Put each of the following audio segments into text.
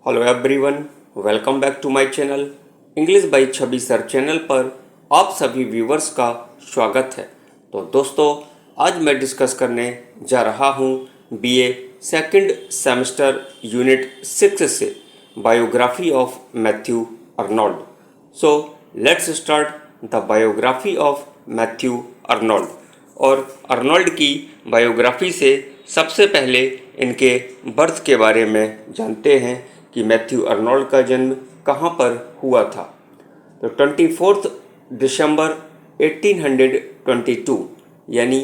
Hello everyone, welcome back to my channel English by Chhavi sir channel पर आप सभी viewers का स्वागत है। तो दोस्तों, आज मैं डिस्कस करने जा रहा हूँ बीए सेकंड सेमेस्टर यूनिट 6 से biography of Matthew Arnold. So let's start the biography of Matthew Arnold. और अर्नोल्ड की बायोग्राफी से सबसे पहले इनके बर्थ के बारे में जानते हैं कि मैथ्यू अर्नोल्ड का जन्म कहाँ पर हुआ था। तो 24 दिसंबर 1822 यानी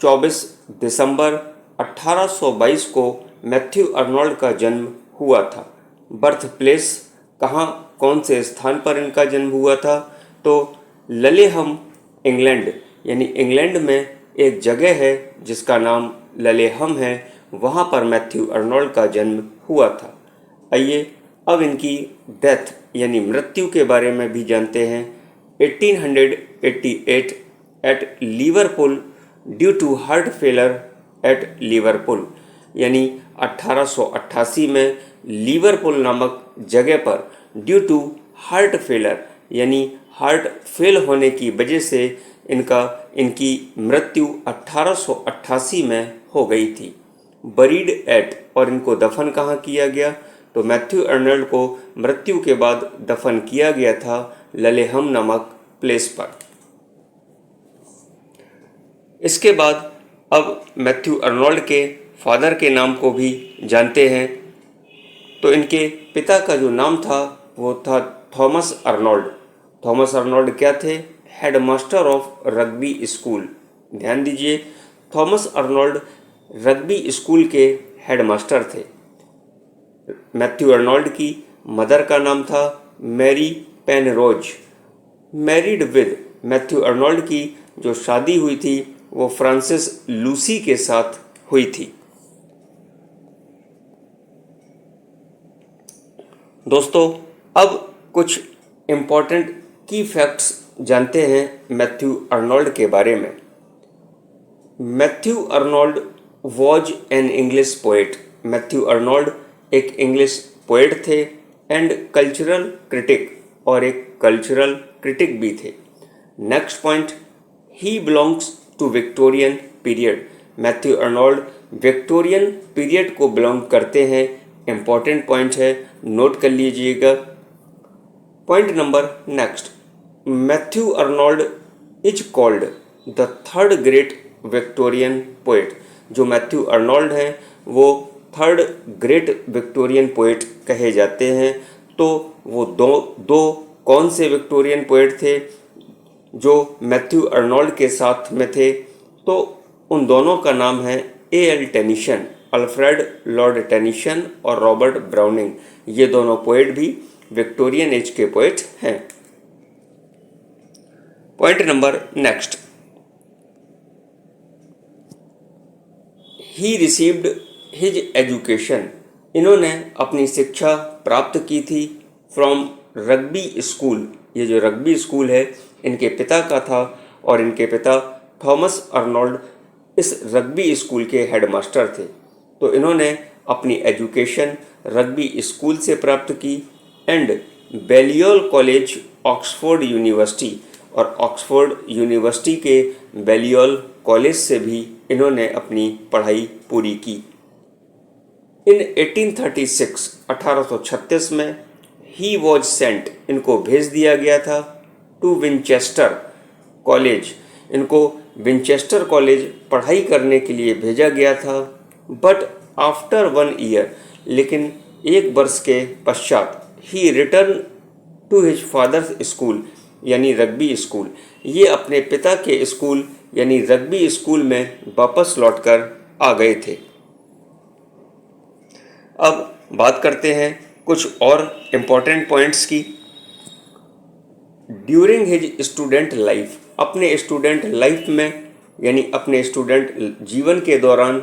24 दिसंबर 1822 को मैथ्यू अर्नोल्ड का जन्म हुआ था। बर्थ प्लेस कहाँ, कौन से स्थान पर इनका जन्म हुआ था? तो ललेहम, इंग्लैंड, यानी इंग्लैंड में एक जगह है जिसका नाम ललेहम है, वहाँ पर मैथ्यू अर्नोल्ड का जन्म हुआ था। आइए अब इनकी डेथ यानी मृत्यु के बारे में भी जानते हैं। 1888 at Liverpool due to heart failure at Liverpool, यानी 1888 में लिवरपूल नामक जगह पर ड्यू टू हार्ट फेलर यानी हार्ट फेल होने की वजह से इनकी मृत्यु 1888 में हो गई थी। बरीड एट, और इनको दफन कहाँ किया गया? तो मैथ्यू अर्नोल्ड को मृत्यु के बाद दफन किया गया था ललेहम नामक प्लेस पर। इसके बाद अब मैथ्यू अर्नोल्ड के फादर के नाम को भी जानते हैं। तो इनके पिता का जो नाम था वो था थॉमस अर्नोल्ड। थॉमस अर्नोल्ड क्या थे? Headmaster of Rugby school. ध्यान दीजिए, थॉमस अर्नोल्ड रग्बी स्कूल के हेडमास्टर थे। मैथ्यू अर्नोल्ड की मदर का नाम था Mary Penrose. Married with, Matthew Arnold की जो शादी हुई थी वो फ्रांसिस लूसी के साथ हुई थी। दोस्तों, अब कुछ इम्पोर्टेंट की फैक्ट्स जानते हैं मैथ्यू अर्नोल्ड के बारे में। Matthew Arnold was an English poet. Matthew Arnold एक इंग्लिश पोएट थे एंड कल्चरल क्रिटिक, और एक कल्चरल क्रिटिक भी थे। Next point, he belongs to Victorian period. Matthew Arnold Victorian period को बिलोंग करते हैं। इंपॉर्टेंट पॉइंट है, नोट कर लीजिएगा। Point number next, Matthew Arnold is called the third great Victorian poet. जो मैथ्यू अर्नोल्ड हैं वो थर्ड ग्रेट विक्टोरियन पोएट कहे जाते हैं। तो वो दो कौन से विक्टोरियन पोएट थे जो मैथ्यू अर्नोल्ड के साथ में थे? तो उन दोनों का नाम है A.L. Tennyson, Alfred Lord Tennyson और रॉबर्ट ब्राउनिंग। ये दोनों पोएट भी विक्टोरियन एज के पोएट हैं। Point number next, he received his education. इन्होंने अपनी शिक्षा प्राप्त की थी फ्रॉम रग्बी स्कूल। ये जो रग्बी स्कूल है इनके पिता का था, और इनके पिता थॉमस अर्नोल्ड इस रग्बी स्कूल के हेडमास्टर थे। तो इन्होंने अपनी एजुकेशन रग्बी स्कूल से प्राप्त की एंड बैलियोल कॉलेज, ऑक्सफोर्ड यूनिवर्सिटी, और ऑक्सफोर्ड यूनिवर्सिटी के बैलियोल कॉलेज से भी इन्होंने अपनी पढ़ाई पूरी की। इन 1836, 1836 में ही वॉज सेंट, इनको भेज दिया गया था टू विंचेस्टर कॉलेज। इनको विंचेस्टर कॉलेज पढ़ाई करने के लिए भेजा गया था। बट आफ्टर 1 ईयर, लेकिन एक वर्ष के पश्चात, he return to his father's school यानी रग्बी स्कूल। ये अपने पिता के स्कूल यानी रग्बी स्कूल में वापस लौटकर आ गए थे। अब बात करते हैं कुछ और इम्पोर्टेंट पॉइंट्स की। ड्यूरिंग हिज स्टूडेंट लाइफ, अपने स्टूडेंट लाइफ में यानी अपने स्टूडेंट जीवन के दौरान,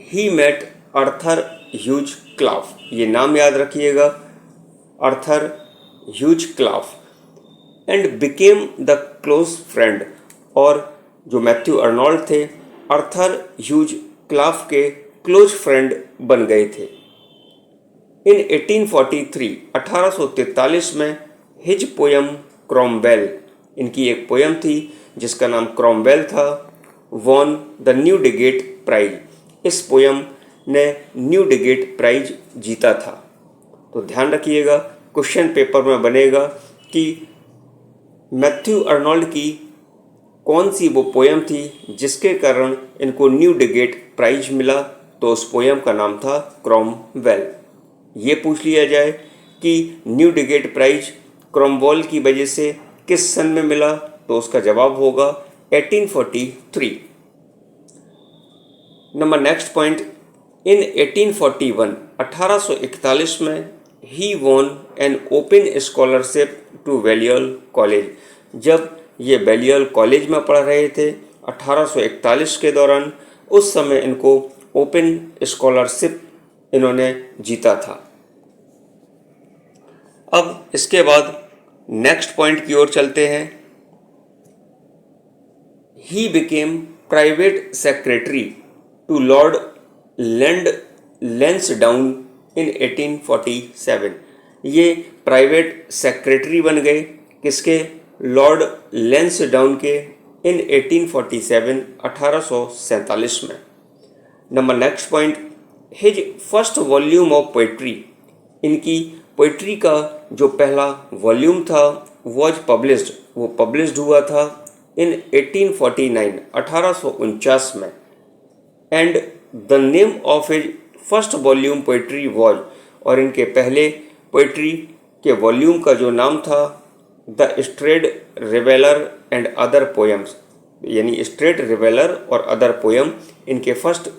he met Arthur Hugh Clough. ये नाम याद रखिएगा, Arthur Hugh Clough, and became the close friend. और जो मैथ्यू अर्नोल्ड थे आर्थर ह्यूज क्लाफ के क्लोज फ्रेंड बन गए थे। इन 1843 1843 में हिज पोयम क्रॉमवेल, इनकी एक पोयम थी जिसका नाम क्रॉमवेल था, वॉन द न्यूडिगेट प्राइज। इस पोयम ने न्यूडिगेट प्राइज जीता था। तो ध्यान रखिएगा, क्वेश्चन पेपर में बनेगा कि मैथ्यू अर्नोल्ड की कौन सी वो पोयम थी जिसके कारण इनको न्यूडिगेट प्राइज मिला, तो उस पोयम का नाम था क्रॉमवेल। ये पूछ लिया जाए कि न्यूडिगेट प्राइज क्रॉमवेल की वजह से किस सन में मिला, तो उसका जवाब होगा 1843। नंबर नेक्स्ट पॉइंट, इन 1841 1841 में he won an open scholarship to Balliol College. जब ये बैलियल कॉलेज में पढ़ रहे थे 1841 के दौरान, उस समय इनको ओपन स्कॉलरशिप इन्होंने जीता था। अब इसके बाद नेक्स्ट पॉइंट की ओर चलते हैं। He became private secretary to Lord Lansdowne in 1847। ये प्राइवेट सेक्रेटरी बन गए किसके? लॉर्ड लैंसडाउन के इन 1847 1847 में। Number next point, his first volume of poetry, इनकी पोइट्री का जो पहला वॉल्यूम था वॉज पब्लिश्ड, वो पब्लिश्ड हुआ था इन 1849 1849 में। And the name of his first volume poetry was, और इनके पहले पोइट्री के वॉल्यूम का जो नाम था the strayed reveller and other poems, यानी स्ट्रेट रिवेलर और अदर पोएम इनके फर्स्ट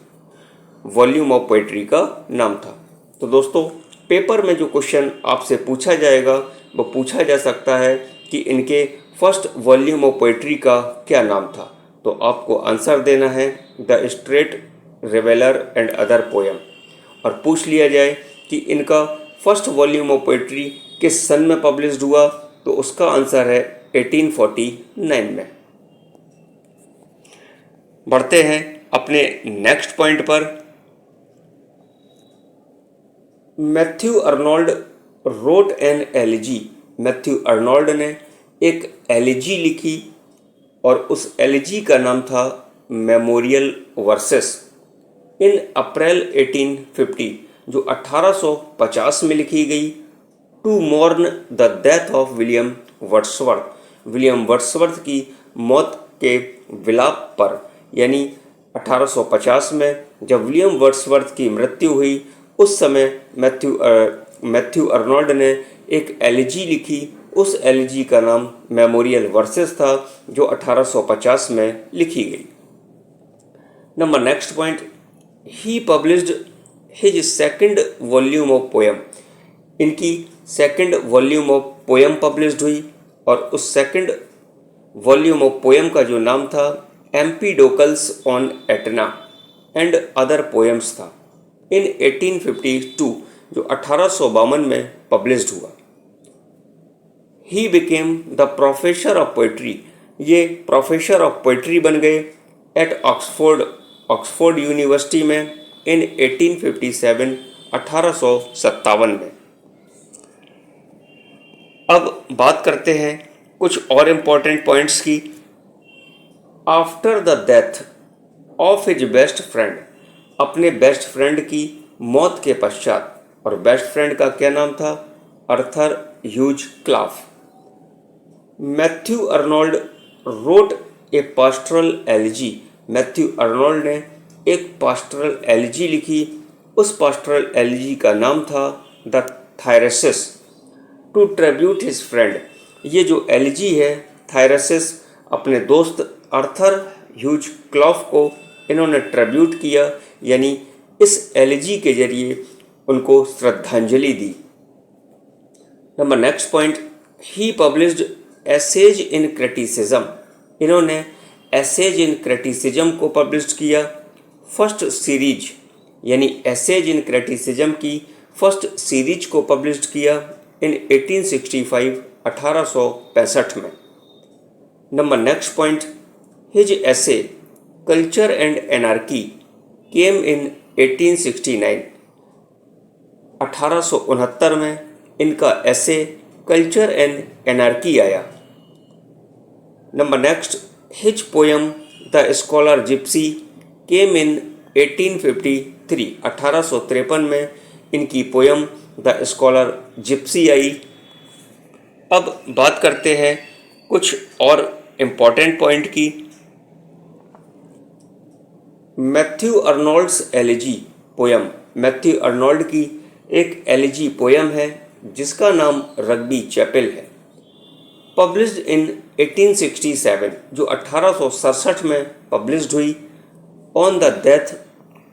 वॉल्यूम ऑफ पोइट्री का नाम था। तो दोस्तों, पेपर में जो क्वेश्चन आपसे पूछा जाएगा वो पूछा जा सकता है कि इनके फर्स्ट वॉल्यूम ऑफ पोइट्री का क्या नाम था, तो आपको आंसर देना है the strayed reveller and other poem. और पूछ लिया जाए कि इनका फर्स्ट वॉल्यूम ऑफ पोइट्री किस सन में पब्लिश्ड हुआ, तो उसका आंसर है 1849 में। बढ़ते हैं अपने नेक्स्ट पॉइंट पर। Matthew Arnold wrote an elegy. Matthew Arnold ने एक एलिजी लिखी और उस एलिजी का नाम था मेमोरियल वर्सेस इन अप्रैल 1850, जो 1850 में लिखी गई, to mourn the death of William Wordsworth. William Wordsworth की मौत के विलाप पर, यानी 1850 में जब विलियम वर्ड्सवर्थ की मृत्यु हुई, उस समय मैथ्यू अर्नोल्ड ने एक एलिजी लिखी। उस एलिजी का नाम मेमोरियल वर्सेस था, जो 1850 में लिखी गई। Number next point, he published his second volume of poem. इनकी second volume of poem published हुई और उस सेकंड वॉल्यूम ऑफ पोएम का जो नाम था Empedocles on Etna and other poems था, इन 1852, जो 1852 में पब्लिश्ड हुआ। He became the professor of poetry. ये प्रोफेसर ऑफ पोइट्री बन गए एट ऑक्सफोर्ड यूनिवर्सिटी में इन 1857 1857 में। अब बात करते हैं कुछ और इम्पोर्टेंट पॉइंट्स की। After the death of his best friend, अपने बेस्ट फ्रेंड की मौत के पश्चात, और बेस्ट फ्रेंड का क्या नाम था? Arthur Hugh Clough. Matthew Arnold wrote a pastoral elegy. Matthew Arnold ने एक पास्टरल एलिजी लिखी। उस पास्टरल एलिजी का नाम था the Thyrsis to tribute his friend. ये जो एलिजी है थायरसिस, अपने दोस्त अर्थर ह्यूज क्लॉफ को इन्होंने ट्रिब्यूट किया, यानी इस एलिजी के जरिए उनको श्रद्धांजलि दी। Number next point, he published essays in criticism. इन्होंने एसेज इन क्रिटिसिज्म को पब्लिश किया। फर्स्ट सीरीज, यानी एसेज इन क्रिटिसिज्म की फर्स्ट सीरीज को पब्लिश किया इन 1865 1865 में। Number next point, his essay culture and anarchy came in 1869। 1869 में इनका ऐसे कल्चर एंड एनार्की आया। Number next, his poem the scholar gypsy came in 1853। 1853 में इनकी पोयम द स्कॉलर जिप्सी आई। अब बात करते हैं कुछ और इम्पॉर्टेंट पॉइंट की। Matthew Arnold's elegy poem, Matthew Arnold की एक एलिजी पोयम है जिसका नाम रग्बी चैपल है। पब्लिश्ड इन 1867, जो 1867 में पब्लिश्ड हुई। On the death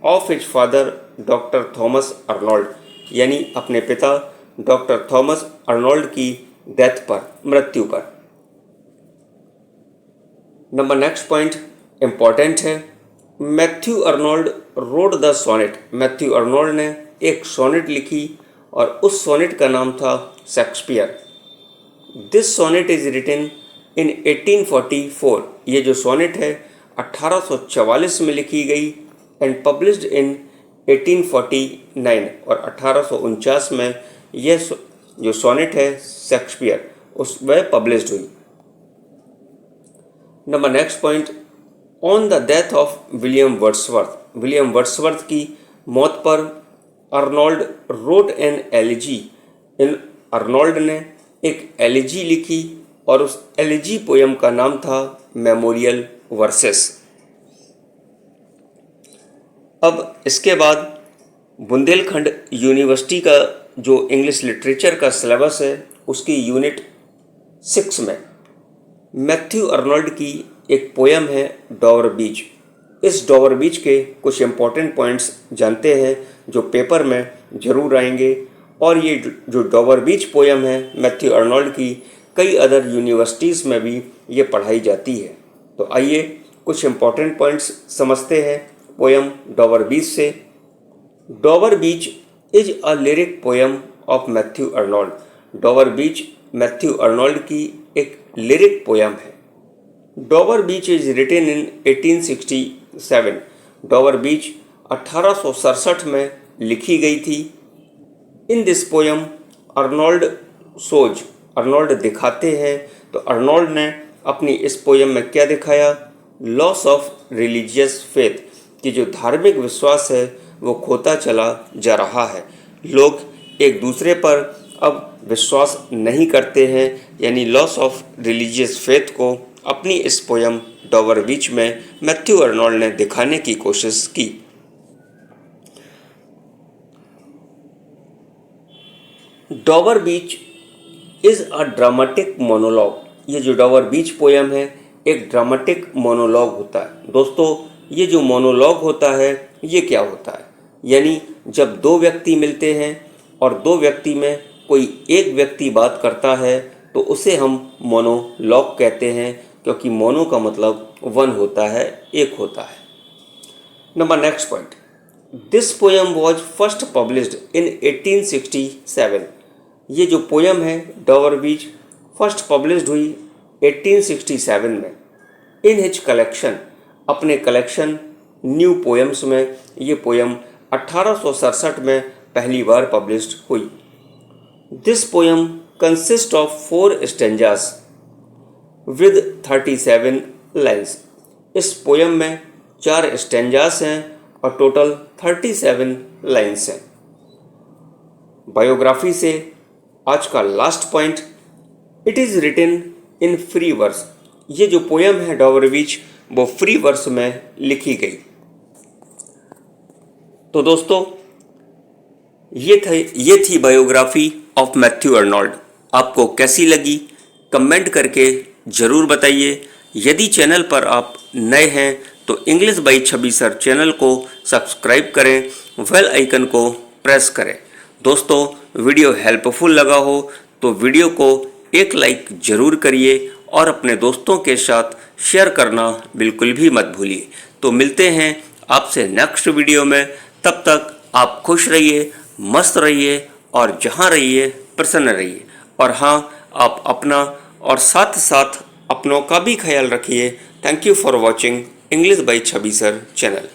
of his father doctor Thomas Arnold, यानी अपने पिता डॉक्टर थॉमस अर्नोल्ड की डेथ पर, मृत्यु पर। नंबर नेक्स्ट पॉइंट इम्पॉर्टेंट है। Matthew Arnold wrote the sonnet, Matthew Arnold ने एक सोनेट लिखी और उस सोनेट का नाम था Shakespeare. This sonnet is written in 1844, ये जो सोनेट है 1844 में लिखी गई एंड पब्लिश्ड इन 1849, और 1849 में यह जो सोनेट है शेक्सपियर उसमें पब्लिश्ड हुई। Number next point, on the death of William Wordsworth, William Wordsworth की मौत पर Arnold wrote an elegy, in Arnold ने एक एलिजी लिखी और उस एलिजी पोयम का नाम था मेमोरियल वर्सेस। अब इसके बाद बुंदेलखंड यूनिवर्सिटी का जो इंग्लिश लिटरेचर का सिलेबस है उसकी यूनिट 6 में मैथ्यू अर्नोल्ड की एक पोयम है डॉवर बीच। इस डॉवर बीच के कुछ इम्पॉर्टेंट पॉइंट्स जानते हैं जो पेपर में ज़रूर आएंगे, और ये जो डॉवर बीच पोयम है मैथ्यू अर्नोल्ड की कई अदर यूनिवर्सिटीज़ में भी ये पढ़ाई जाती है। तो आइए कुछ इम्पॉर्टेंट पॉइंट्स समझते हैं पोयम डॉवर बीच से। डॉवर बीच is a lyric poem of Matthew Arnold, डॉवर beach Matthew Arnold की एक लिरिक पोयम है। डॉवर बीच इज रिटन इन 1867, डॉवर बीच 1867 में लिखी गई थी। In this poem Arnold shows, Arnold दिखाते हैं, तो अर्नोल्ड ने अपनी इस पोयम में क्या दिखाया? लॉस ऑफ रिलीजियस फेथ, कि जो धार्मिक विश्वास है वो खोता चला जा रहा है। लोग एक दूसरे पर अब विश्वास नहीं करते हैं, यानी लॉस ऑफ रिलीजियस फेथ को अपनी इस पोयम डॉवर बीच में मैथ्यू अर्नोल्ड ने दिखाने की कोशिश की। डॉवर बीच इज अ ड्रामेटिक मोनोलॉग, ये जो डॉवर बीच पोयम है एक ड्रामेटिक मोनोलॉग होता है। दोस्तों ये जो मोनोलॉग होता है ये क्या होता है? यानी जब दो व्यक्ति मिलते हैं और दो व्यक्ति में कोई एक व्यक्ति बात करता है तो उसे हम मोनोलॉग कहते हैं, क्योंकि मोनो का मतलब वन होता है, एक होता है। Number next point, this poem was first published in 1867, ये जो पोयम है डॉवर बीच फर्स्ट पब्लिश्ड हुई 1867 में। इन हिज कलेक्शन, अपने कलेक्शन न्यू पोएम्स में ये पोयम 1867 में पहली बार पब्लिश्ड हुई। This poem consist of 4 stanzas with 37 lines, इस पोयम में 4 स्टेंजास हैं और टोटल 37 लाइन्स हैं। बायोग्राफी से आज का last point, it is written in free verse, ये जो पोयम है डॉवर बीच वो फ्री वर्स में लिखी गई। तो दोस्तों ये थी बायोग्राफी ऑफ मैथ्यू अर्नोल्ड। आपको कैसी लगी कमेंट करके ज़रूर बताइए। यदि चैनल पर आप नए हैं तो English by Chhavi sir channel को सब्सक्राइब करें, बेल आइकन को प्रेस करें। दोस्तों वीडियो हेल्पफुल लगा हो तो वीडियो को एक लाइक ज़रूर करिए और अपने दोस्तों के साथ शेयर करना बिल्कुल भी मत भूलिए। तो मिलते हैं आपसे नेक्स्ट वीडियो में, तब तक आप खुश रहिए, मस्त रहिए और जहाँ रहिए प्रसन्न रहिए। और हाँ, आप अपना और साथ साथ अपनों का भी ख्याल रखिए। Thank you for watching English by Chhavi sir channel.